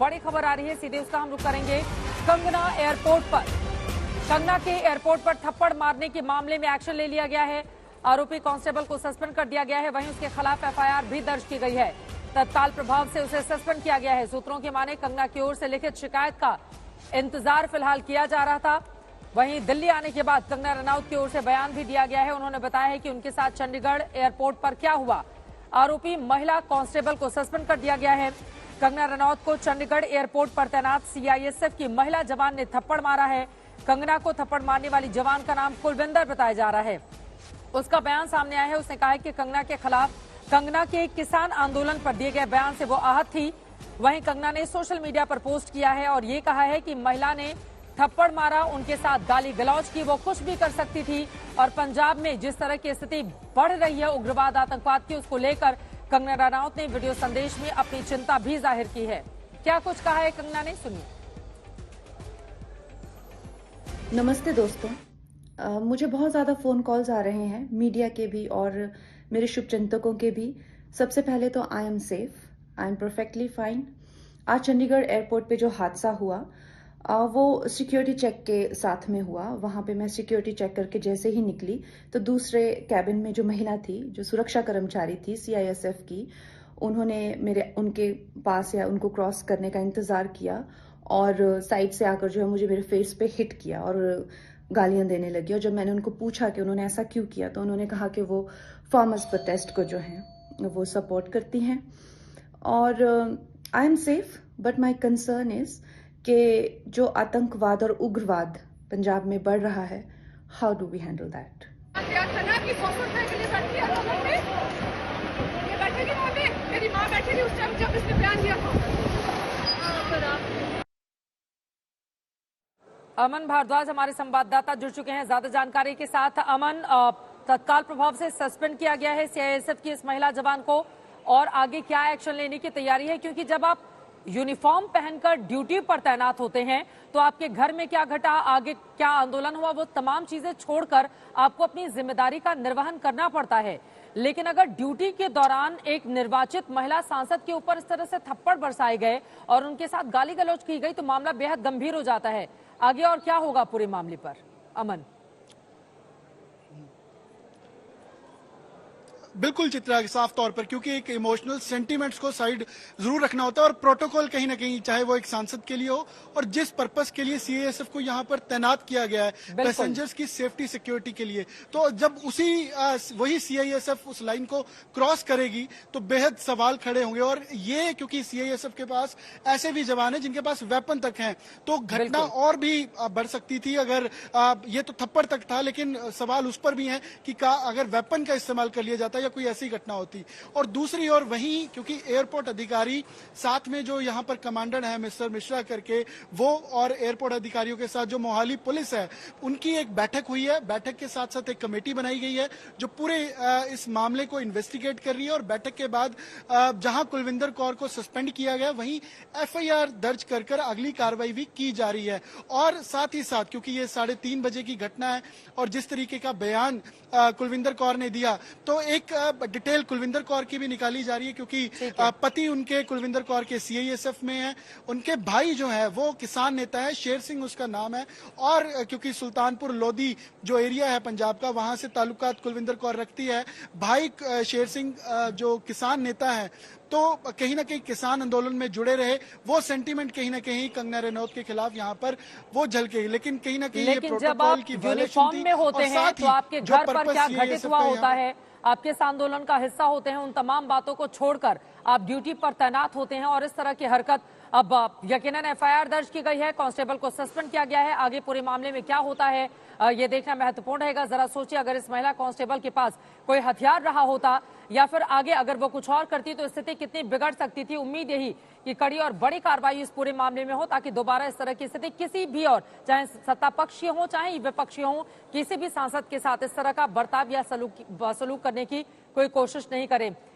बड़ी खबर आ रही है, सीधे उसका हम रुख करेंगे। कंगना एयरपोर्ट पर, कंगना के एयरपोर्ट पर थप्पड़ मारने के मामले में एक्शन ले लिया गया है। आरोपी कांस्टेबल को सस्पेंड कर दिया गया है, वहीं उसके खिलाफ एफआईआर भी दर्ज की गई है। तत्काल प्रभाव से उसे सस्पेंड किया गया है। सूत्रों की माने कंगना की ओर से लिखित शिकायत का इंतजार फिलहाल किया जा रहा था। वहीं दिल्ली आने के बाद कंगना रनौत की ओर से बयान भी दिया गया है। उन्होंने बताया है कि उनके साथ चंडीगढ़ एयरपोर्ट पर क्या हुआ। आरोपी महिला कांस्टेबल को सस्पेंड कर दिया गया है। कंगना रनौत को चंडीगढ़ एयरपोर्ट पर तैनात सीआईएसएफ की महिला जवान ने थप्पड़ मारा है। कंगना को थप्पड़ मारने वाली जवान का नाम कुलविंदर बताया जा रहा है। उसका बयान सामने आया है। उसने कहा है कि कंगना के खिलाफ, कंगना के किसान आंदोलन पर दिए गए बयान से वो आहत थी। वहीं कंगना ने सोशल मीडिया पर पोस्ट किया है और ये कहा है कि महिला ने थप्पड़ मारा, उनके साथ गाली गलौज की, वो कुछ भी कर सकती थी। और पंजाब में जिस तरह की स्थिति बढ़ रही है उग्रवाद आतंकवाद की, उसको लेकर कंगना रनौत ने वीडियो संदेश में अपनी चिंता भी जाहिर की है। क्या कुछ कहा है कंगना ने, सुनिए। नमस्ते दोस्तों, मुझे बहुत ज़्यादा फ़ोन कॉल्स आ रहे हैं, मीडिया के भी और मेरे शुभचिंतकों के भी। सबसे पहले तो I am safe, I am perfectly fine. आज चंडीगढ़ एयरपोर्ट पे जो हादसा हुआ वो सिक्योरिटी चेक के साथ में हुआ। वहाँ पे मैं सिक्योरिटी चेक करके जैसे ही निकली तो दूसरे कैबिन में जो महिला थी, जो सुरक्षा कर्मचारी थी सीआईएसएफ की, उन्होंने उनके पास या उनको क्रॉस करने का इंतज़ार किया और साइड से आकर जो है मुझे मेरे फेस पे हिट किया और गालियां देने लगी। और जब मैंने उनको पूछा कि उन्होंने ऐसा क्यों किया तो उन्होंने कहा कि वो फार्मर्स प्रोटेस्ट को जो है वो सपोर्ट करती हैं। और I am safe, but my concern is कि जो आतंकवाद और उग्रवाद पंजाब में बढ़ रहा है, how do we handle that. मेरी माँ बैठी थी उस टाइम जब इसने बयान दिया था। अमन भारद्वाज हमारे संवाददाता जुड़ चुके हैं ज्यादा जानकारी के साथ। अमन, तत्काल प्रभाव से सस्पेंड किया गया है सीआईएसएफ की इस महिला जवान को, और आगे क्या एक्शन लेने की तैयारी है? क्योंकि जब आप यूनिफॉर्म पहनकर ड्यूटी पर तैनात होते हैं तो आपके घर में क्या घटा, आगे क्या आंदोलन हुआ, वो तमाम चीजें छोड़कर आपको अपनी जिम्मेदारी का निर्वहन करना पड़ता है। लेकिन अगर ड्यूटी के दौरान एक निर्वाचित महिला सांसद के ऊपर इस तरह से थप्पड़ बरसाए गए और उनके साथ गाली गलौज की गई तो मामला बेहद गंभीर हो जाता है। आगे और क्या होगा पूरे मामले पर, अमन? बिल्कुल चित्रा, साफ तौर पर, क्योंकि एक इमोशनल सेंटीमेंट्स को साइड जरूर रखना होता है और प्रोटोकॉल कहीं ना कहीं, चाहे वो एक सांसद के लिए हो और जिस पर्पस के लिए सीआईएसएफ को यहाँ पर तैनात किया गया है पैसेंजर्स की सेफ्टी सिक्योरिटी के लिए, तो जब वही सीआईएसएफ उस लाइन को क्रॉस करेगी तो बेहद सवाल खड़े होंगे। और ये क्योंकि सीआईएसएफ के पास ऐसे भी जवान हैं जिनके पास वेपन तक हैं, तो घटना और भी बढ़ सकती थी। अगर ये तो थप्पड़ तक था, लेकिन सवाल उस पर भी है कि अगर वेपन का इस्तेमाल कर लिया जाता या कोई ऐसी घटना होती। और दूसरी ओर वहीं, क्योंकि एयरपोर्ट अधिकारी साथ में जो यहां पर कमांडर है मिस्टर मिश्रा करके, वो और एयरपोर्ट अधिकारियों के साथ जो मोहाली पुलिस है उनकी एक बैठक हुई है। बैठक के साथ साथ एक कमेटी बनाई गई है जो पूरे इस मामले को इन्वेस्टिगेट कर रही है। और बैठक के बाद जहां कुलविंदर कौर को सस्पेंड किया गया, वहीं एफआईआर दर्ज कर अगली कार्रवाई भी की जा रही है। और साथ ही साथ, क्योंकि ये 3:30 बजे की घटना है और जिस तरीके का बयान कुलविंदर कौर ने दिया, तो एक डिटेल कुलविंदर कौर की भी निकाली जा रही है, क्योंकि पति उनके कुलविंदर कौर के सीआईएसएफ में है, उनके भाई जो है वो किसान नेता है, शेर सिंह उसका नाम है। और क्योंकि सुल्तानपुर लोधी जो एरिया है पंजाब का, वहां से ताल्लुकात कुलविंदर कौर रखती है। भाई शेर सिंह जो किसान नेता है, तो कहीं ना कहीं किसान आंदोलन में जुड़े रहे, वो सेंटीमेंट कहीं ना कहीं कंगना रनौत के खिलाफ यहाँ पर वो झलके। लेकिन कहीं ना कहीं ये प्रोटोकॉल की यूनिफॉर्म में होते हैं तो आपके घर पर क्या घटित हुआ होता है, आप किस आंदोलन का हिस्सा होते हैं, उन तमाम बातों को छोड़कर आप ड्यूटी पर तैनात होते हैं और इस तरह की हरकत, अब यकीनन एफआईआर दर्ज की गई है, कांस्टेबल को सस्पेंड किया गया है। आगे पूरे मामले में क्या होता है ये देखना महत्वपूर्ण रहेगा। जरा सोचिए, अगर इस महिला कांस्टेबल के पास कोई हथियार रहा होता या फिर आगे अगर वो कुछ और करती तो स्थिति कितनी बिगड़ सकती थी। उम्मीद यही कि कड़ी और बड़ी कार्रवाई इस पूरे मामले में हो ताकि दोबारा इस तरह की स्थिति किसी भी, और चाहे सत्ता पक्षीय हो चाहे विपक्षीय हो, किसी भी सांसद के साथ इस तरह का बर्ताव या सलूक करने की कोई कोशिश नहीं करे।